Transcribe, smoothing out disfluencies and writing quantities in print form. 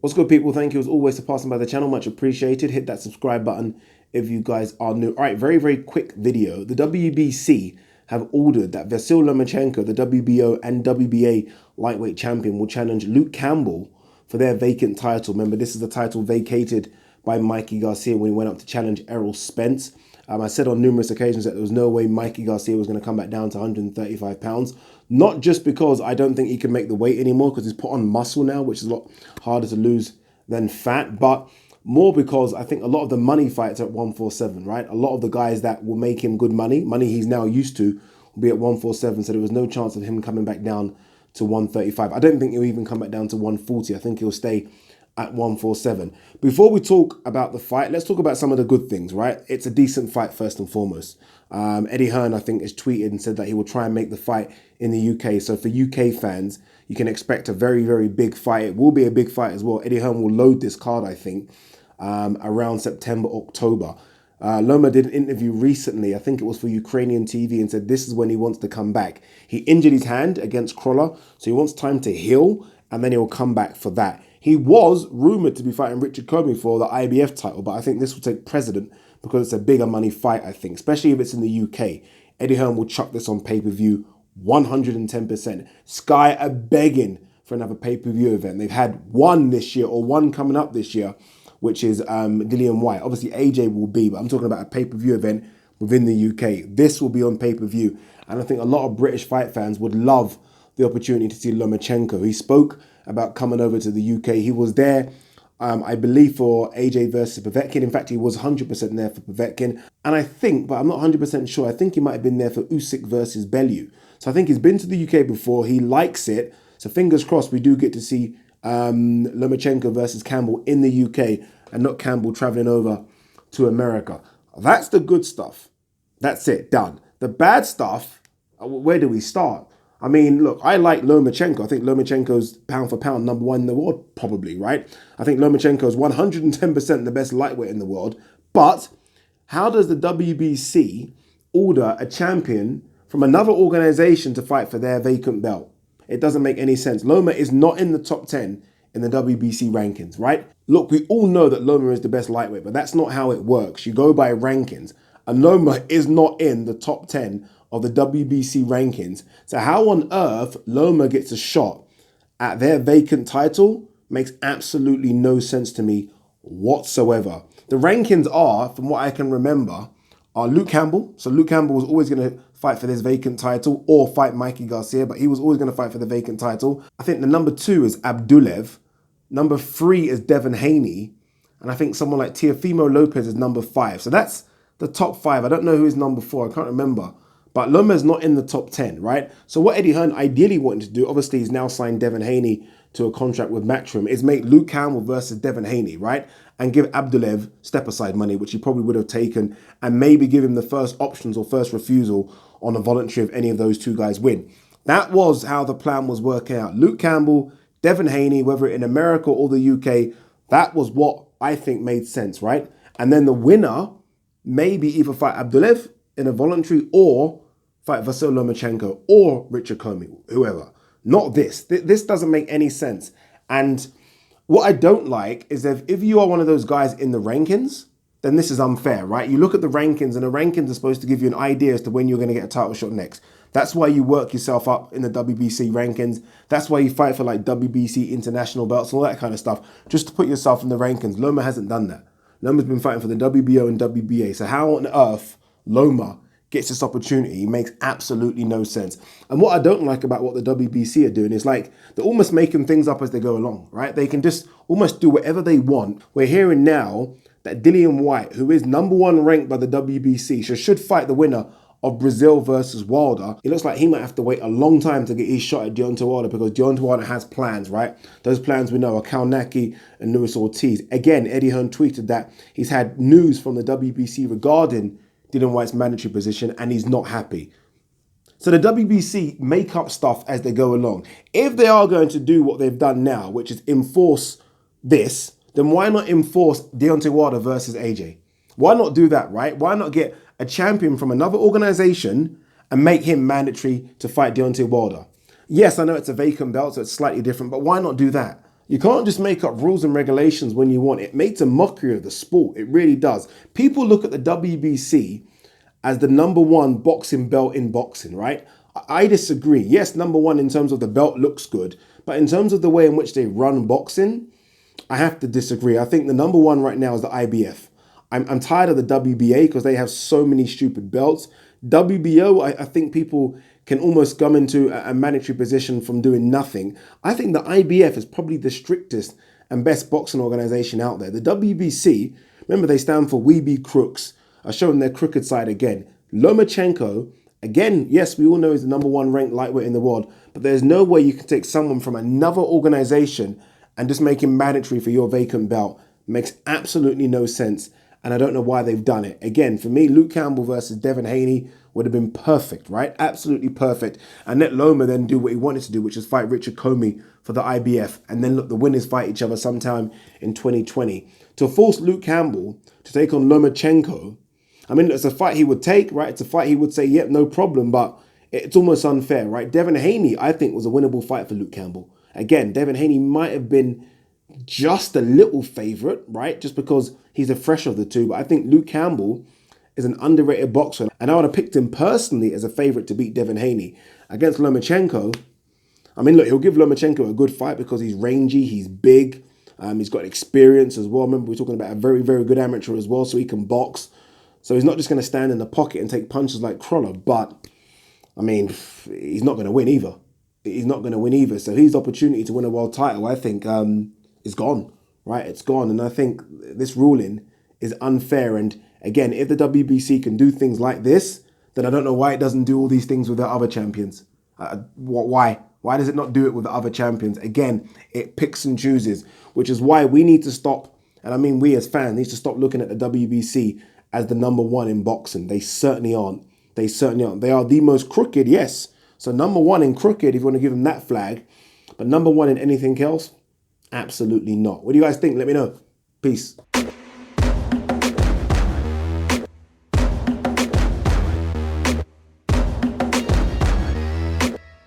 What's good, people? Thank you as always for passing by the channel. Much appreciated. Hit that subscribe button if you guys are new. All right, very quick video. The WBC have ordered that Vasyl Lomachenko, the WBO and WBA lightweight champion, will challenge Luke Campbell for their vacant title. Remember, this is the title vacated by Mikey Garcia when he went up to challenge Errol Spence. I said on numerous occasions that there was no way Mikey Garcia was going to come back down to 135 pounds. Not just because I don't think he can make the weight anymore, because he's put on muscle now, which is a lot harder to lose than fat, but more because I think a lot of the money fights are at 147, right? A lot of the guys that will make him good money he's now used to, will be at 147, so there was no chance of him coming back down to 135. I don't think he'll even come back down to 140. I think he'll stay at 147. Before we talk about the fight, let's talk about some of the good things, right? It's a decent fight first and foremost. Eddie Hearn, I think, has tweeted and said that he will try and make the fight in the UK. So for UK fans, you can expect a very big fight. It will be a big fight as well. Eddie Hearn will load this card, I think, around September, October. Loma did an interview recently, I think it was for Ukrainian TV, and said this is when he wants to come back. He injured his hand against Crawler, so he wants time to heal, and then he'll come back for that. He was rumoured to be fighting Richard Comey for the IBF title, but I think this will take precedent because it's a bigger money fight, I think, especially if it's in the UK. Eddie Hearn will chuck this on pay-per-view 110%. Sky are begging for another pay-per-view event. They've had one this year, or one coming up this year, which is Dillian White. Obviously, AJ will be, but I'm talking about a pay-per-view event within the UK. This will be on pay-per-view. And I think a lot of British fight fans would love the opportunity to see Lomachenko. He spoke about coming over to the UK. He was there, I believe, for AJ versus Vacant. In fact, he was 100% there for Vacant. And I think, but I'm not 100% sure, I think he might have been there for Usyk versus Bellew. So I think he's been to the UK before. He likes it. So fingers crossed we do get to see Lomachenko versus Campbell in the UK and not Campbell traveling over to America. That's the good stuff. That's it, done. The bad stuff, where do we start? I mean, look, I like Lomachenko. I think Lomachenko's pound for pound #1 in the world, probably, right? I think Lomachenko is 110% the best lightweight in the world. But how does the WBC order a champion from another organization to fight for their vacant belt? It doesn't make any sense. Loma is not in the top 10 in the WBC rankings, right? Look, we all know that Loma is the best lightweight, but that's not how it works. You go by rankings, and Loma is not in the top 10 of the WBC rankings. So how on earth Loma gets a shot at their vacant title makes absolutely no sense to me whatsoever. The rankings are, from what I can remember, are Luke Campbell. So Luke Campbell was always going to fight for this vacant title or fight Mikey Garcia, but he was always going to fight for the vacant title. I think the number 2 is Abdulev. Number 3 is Devin Haney. And I think someone like Teofimo Lopez is number 5. So that's the top 5. I don't know who is number 4. I can't remember. But Loma's not in the top 10, right? So what Eddie Hearn ideally wanted to do, obviously he's now signed Devin Haney to a contract with Matchroom, is make Luke Campbell versus Devin Haney, right? And give Abdulev step-aside money, which he probably would have taken, and maybe give him the first options or first refusal on a voluntary if any of those two guys win. That was how the plan was working out. Luke Campbell, Devin Haney, whether in America or the UK, that was what I think made sense, right? And then the winner maybe either fight Abdulev in a voluntary or fight Vasyl Lomachenko or Richard Comey, whoever. Not this. This doesn't make any sense. And what I don't like is that if you are one of those guys in the rankings, then this is unfair, right? You look at the rankings, and the rankings are supposed to give you an idea as to when you're going to get a title shot next. That's why you work yourself up in the WBC rankings. That's why you fight for like WBC international belts and all that kind of stuff, just to put yourself in the rankings. Loma hasn't done that. Loma's been fighting for the WBO and WBA. So how on earth Loma gets this opportunity makes absolutely no sense. And what I don't like about what the WBC are doing is like they're almost making things up as they go along, right? They can just almost do whatever they want. We're hearing now that Dillian White, who is #1 ranked by the WBC, should fight the winner of Brazil versus Wilder. It looks like he might have to wait a long time to get his shot at Deontay Wilder because Deontay Wilder has plans, right? Those plans we know are Kalnaki and Luis Ortiz. Again, Eddie Hearn tweeted that he's had news from the WBC regarding Dillian White's mandatory position, and he's not happy. So the WBC make up stuff as they go along. If they are going to do what they've done now, which is enforce this, then why not enforce Deontay Wilder versus AJ? Why not do that, right? Why not get a champion from another organization and make him mandatory to fight Deontay Wilder? Yes, I know it's a vacant belt, so it's slightly different, but why not do that? You can't just make up rules and regulations when you want. It makes a mockery of the sport. It really does. People look at the WBC as the number one boxing belt in boxing, right? I disagree. Yes, number one in terms of the belt looks good, but in terms of the way in which they run boxing, I have to disagree. I think the number one right now is the IBF. I'm tired of the WBA because they have so many stupid belts. WBO, I think people can almost come into a mandatory position from doing nothing. I think the IBF is probably the strictest and best boxing organization out there. The WBC, remember they stand for We Be Crooks, are showing their crooked side again. Lomachenko, again, yes, we all know he's the number one ranked lightweight in the world, but there's no way you can take someone from another organization and just make him mandatory for your vacant belt. Makes absolutely no sense. And I don't know why they've done it. Again, for me, Luke Campbell versus Devin Haney would have been perfect, right? Absolutely perfect. And let Loma then do what he wanted to do, which is fight Richard Comey for the IBF. And then look, the winners fight each other sometime in 2020. To force Luke Campbell to take on Lomachenko, I mean, it's a fight he would take, right? It's a fight he would say, yep, no problem. But it's almost unfair, right? Devin Haney, I think, was a winnable fight for Luke Campbell. Again, Devin Haney might have been just a little favourite, right? Just because he's the fresher of the two. But I think Luke Campbell is an underrated boxer. And I would have picked him personally as a favourite to beat Devin Haney. Against Lomachenko, I mean, look, he'll give Lomachenko a good fight because he's rangy, he's big, he's got experience as well. Remember, we're talking about a very, very good amateur as well, so he can box. So he's not just going to stand in the pocket and take punches like Crawler. But, I mean, he's not going to win either. He's not going to win either. So his opportunity to win a world title, I think, is gone, right? It's gone. And I think this ruling is unfair. And again, if the WBC can do things like this, then I don't know why it doesn't do all these things with the other champions. Why? Why does it not do it with the other champions? Again, it picks and chooses, which is why we need to stop. And I mean, we as fans need to stop looking at the WBC as the number one in boxing. They certainly aren't. They certainly aren't. They are the most crooked, yes. So number one in crooked, if you want to give them that flag. But number one in anything else, absolutely not. What do you guys think? Let me know. Peace.